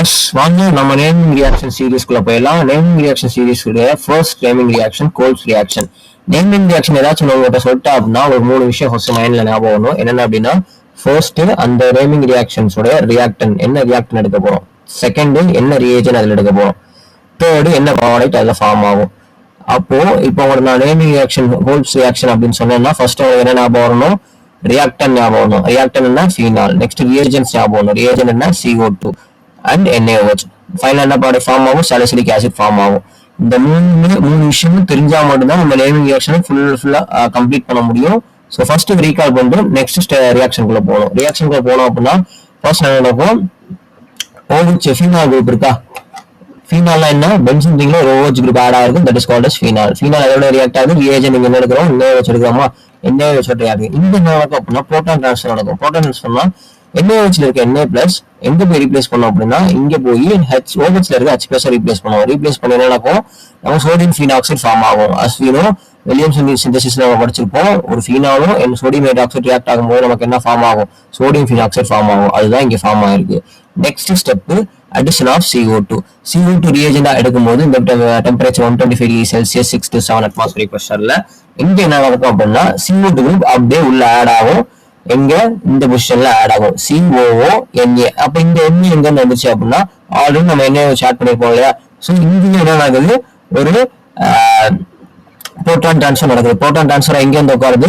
Viewers, வாங்க நம்ம naming reaction சீரிஸ்க்குள்ள போயிடலாம். Naming reaction series first naming reaction goals reaction. Naming reaction ஏதாச்சும் உங்கள்கிட்ட சொல்லிட்டா அப்படின்னா ஒரு 3 விஷயம் ஃபர்ஸ்ட் மைண்ட்ல ஞாபகம் வரும். என்னென்ன அப்படின்னா, ஃபர்ஸ்ட் அந்த நேமிங் ரியாக்ஷன்ஸோட ரியாக்டன் என்ன ரியாக்டன் எடுக்க போறோம், செகண்ட் என்ன ரியேஜன் அதில் எடுக்க போறோம், தேர்டு என்ன ப்ராடக்ட் அதில் ஃபார்ம் ஆகும். அப்போ இப்போ உங்களுக்கு நான் நேமிங் ரியாக்ஷன் கோல்ஸ் ரியாக்ஷன் அப்படின்னு சொன்னேன்னா ஃபர்ஸ்ட் உங்களுக்கு என்ன ஞாபகம் வரணும், ரியாக்டன் ஞாபகம் வரணும். ரியாக்டன்னா ஃபீனால். நெக்ஸ்ட் ரியேஜன்ஸ் ஞாபகம் வரணும். ரியேஜன் என்ன CO2 அண்ட் NaOH. ஃபைனல் என்ன ப்ராடக்ட் ஃபார்ம் ஆகும், சாலிசிலிக் ஆசிட் ஃபார்ம் ஆகும். இந்த மூணு விஷயமும் தெரிஞ்சா மட்டும்தான் நம்ம நேமிங் ரியாக்ஷனை ஃபுல்லா கம்ப்ளீட் பண்ண முடியும். ஸோ ஃபர்ஸ்ட் ரீகால் பண்ணிட்டு நெக்ஸ்ட் ரியாக்ஷனுக்குள்ள போகணும். ரியாக்ஷனுக்குள்ள போனோம் அப்படின்னா ஃபர்ஸ்ட் என்ன நடக்கும், OH ஃபீனால் குரூப் இருக்கா, ஃபீனால்னா என்ன, பென்சின் ரிங்ல ஒரு OH குரூப் ஆட் ஆகும், that is called as phenol. Phenol எதோட ரியாக்ட் ஆகுது, ரியேஜன் நீங்க என்ன எடுக்கிறோம், NaOH எடுக்கிறோமா, NaOH ரியாக்ட். இந்த என்ன நடக்கும் அப்படின்னா புரோட்டான் டிரான்ஸ்ஃபர் நடக்கும். புரோட்டான் டிரான்ஸ்ஃபர்னா NaOHல இருக்க Na+ எங்க போய் ரீப்ளேஸ் பண்ணோம் அப்படின்னா இங்க போய் OHல இருக்க H+ ரீப்ளேஸ் பண்ணுவோம். ரீப்ளேஸ் பண்ணி என்ன நடக்கும், நம்ம சோடியம் ஃபீனாக்சைடு ஃபார்ம் ஆகும். அஸ்வீனோ வில்லியம்சன் சிந்தசிஸ்ல நம்ம படிச்சிருப்போம். ஒரு ஃபீனாலும் சோடியம் ஹைட்ராக்சைடு ரியாக்ட் ஆகும்போது நமக்கு என்ன ஃபார்ம் ஆகும், சோடியம் ஃபீனாக்சைடு ஃபார்ம் ஆகும். அதுதான் இங்க ஃபார்ம் ஆயிருக்கு. Next step addition of CO2. CO2 ரியேஜெண்டா எடுக்கும்போது இந்த temperature 125 degree Celsius 6 to 7 atmospheric பிரஷர்ல இங்க என்ன நடக்கும் அப்படின்னா CO2 குரூப் அப்படியே உள்ள ஆட் ஆகும். எங்க இந்த பொசிஷன்ல ஆட் ஆகும், COONA. அப்ப இந்த NA எங்க வந்துச்சு அப்படின்னா ஆல்ரெடி நம்ம NaOH ஆட் பண்ணிருப்போம் இல்லையா. ஸோ இங்க என்ன ஆகுது, ஒரு புரோட்டான் டிரான்ஸ்ஃபர் நடக்குது. புரோட்டான் டிரான்ஸ்ஃபர் எங்க இருந்து உட்காருது,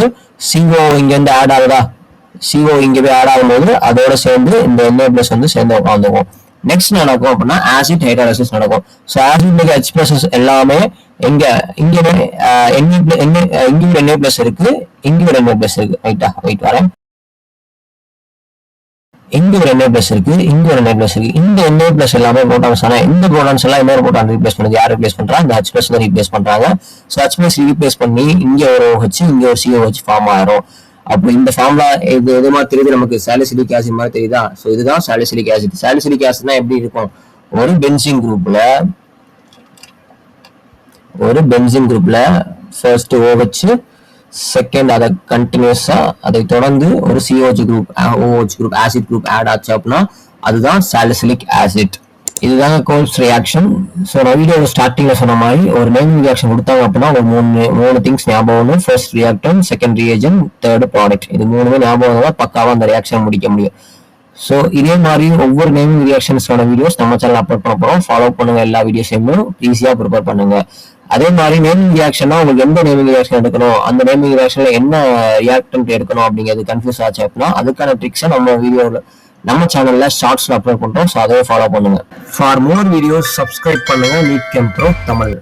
CO இங்க இருந்து ஆட் ஆகுதா, CO இங்க போய் ஆட் ஆகும்போது அதோட சேர்ந்து இந்த Na+ வந்து சேர்ந்து உட்காந்துக்கும். நெக்ஸ்ட் நடக்கும் அப்படின்னா ஆசிட் ஹைட்ராலிசிஸ் நடக்கும். ஸோ ஆசிட்ல H+ எல்லாமே எங்க இங்க இங்க ஒரு Na+ இருக்கு, இங்க ஒரு Na+ இருக்கு. ரைட்டா, ரைட் வரேன். இங்க ஒரு Na+ இருக்கு, இங்க ஒரு Na+ இருக்கு. இந்த Na+ எல்லாமே புரோட்டான்ஸ் தானே. இந்த புரோட்டான்ஸ் எல்லாம் இன்னொரு புரோட்டான் ரீப்ளேஸ் பண்ணுது. யார் ரீப்ளேஸ் பண்றா, இந்த H+ தான் ரீப்ளேஸ் பண்றாங்க. ஸோ H+ ரீப்ளேஸ் பண்ணி இங்க ஒரு OH இங்க ஒரு COH ஃபார்ம் ஆயிரும். அப்போ இந்த ஃபார்முலா எது மாதிரி தெரியுது நமக்கு, சாலிசிலிக் ஆசிட் மாதிரி தெரியுதா. ஸோ இதுதான் சாலிசிலிக் ஆசிட். சாலிசிலிக் ஆசிட்னா எப்படி இருக்கும், ஒரு பென்சீன் குரூப்ல ஃபர்ஸ்ட் OH, செகண்ட் அதை கண்டினியூஸா அதை தொடர்ந்து ஒரு COH group acid group add ஆச்சு அப்படின்னா அதுதான் சாலிசிலிக் ஆசிட். இதுதாங்க கோல்ஸ் ரியாக்ஷன். ஸோ நான் வீடியோ ஸ்டார்டிங்ல சொன்ன மாதிரி ஒரு நேமிங் ரியாக்ஷன் கொடுத்தாங்க அப்படின்னா ஒரு மூணு திங்ஸ் ஞாபகம் வரும். First reactant, second reagent, third product. இது மூணுமே ஞாபகம் தான் பக்காவா அந்த ரியாக்ஷன் முடிக்க முடியும். ஸோ இதே மாதிரி ஒவ்வொரு நேமிங் ரியாக்ஷன்ஸோட வீடியோஸ் நம்ம சேனல் அப்லோட் பண்ண போறோம். ஃபாலோ பண்ணுங்க, எல்லா வீடியோஸையுமே ஈஸியா ப்ரிப்பேர் பண்ணுங்க. அதே மாதிரி நேமிங் ரியாக்ஷன்னா உங்களுக்கு எந்த நேமிங் ரியாக்ஷன் எடுக்கணும், அந்த நேமிங் ரியாக்ஷன்ல என்ன ரியாக்டன்ட் எடுக்கணும் அப்படிங்கிறது கன்ஃபியூஸ் ஆச்சு அப்படின்னா அதுக்கான ட்ரிக்ஸை நம்ம வீடியோவில் நம்ம சேனல்ல ஷார்ட்ஸ்ல அப்லோட் பண்றோம். ஸோ அதை ஃபாலோ பண்ணுங்க. ஃபார் மோர் வீடியோஸ் சப்ஸ்கிரைப் பண்ணுங்க. NEET game pro Tamil.